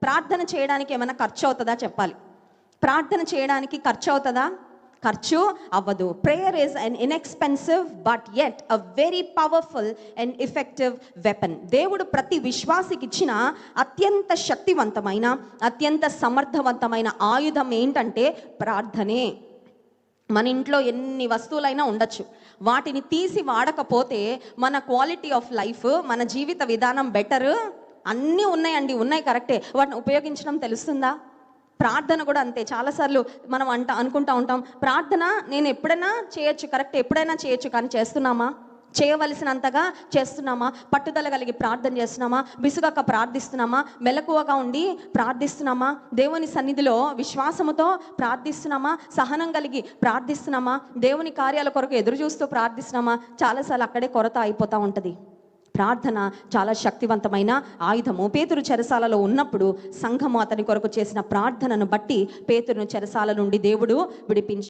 ప్రార్థన చేయడానికి ఏమైనా ఖర్చు అవుతుందా చెప్పాలి? ప్రార్థన చేయడానికి ఖర్చు అవుతుందా? ఖర్చు అవ్వదు. Prayer is an inexpensive but yet a very powerful and effective weapon. దేవుడు ప్రతి విశ్వాసికి ఇచ్చిన అత్యంత శక్తివంతమైన, అత్యంత సమర్థవంతమైన ఆయుధం ఏంటంటే ప్రార్థనే. మన ఇంట్లో ఎన్ని వస్తువులైనా ఉండొచ్చు, వాటిని తీసి వాడకపోతే మన క్వాలిటీ ఆఫ్ లైఫ్, మన జీవిత విధానం బెటర్ అన్నీ ఉన్నాయండి, ఉన్నాయి కరెక్టే, వాటిని ఉపయోగించడం తెలుస్తుందా? ప్రార్థన కూడా అంతే. చాలాసార్లు మనం అనుకుంటా ఉంటాం, ప్రార్థన నేను ఎప్పుడైనా చేయొచ్చు, కరెక్ట్, ఎప్పుడైనా చేయొచ్చు, కానీ చేస్తున్నామా? చేయవలసినంతగా చేస్తున్నామా? పట్టుదల కలిగి ప్రార్థన చేస్తున్నామా? విసుగక ప్రార్థిస్తున్నామా? మెలకువగా ఉండి ప్రార్థిస్తున్నామా? దేవుని సన్నిధిలో విశ్వాసముతో ప్రార్థిస్తున్నామా? సహనం కలిగి ప్రార్థిస్తున్నామా? దేవుని కార్యాల కొరకు ఎదురు చూస్తూ ప్రార్థిస్తున్నామా? చాలాసార్లు అక్కడే కొరత అయిపోతూ ఉంటుంది. ప్రార్థన చాలా శక్తివంతమైన ఆయుధము. పేతురు చెరసాలలో ఉన్నప్పుడు సంఘము అతని కొరకు చేసిన ప్రార్థనను బట్టి పేతురును చెరసాల నుండి దేవుడు విడిపించాడు.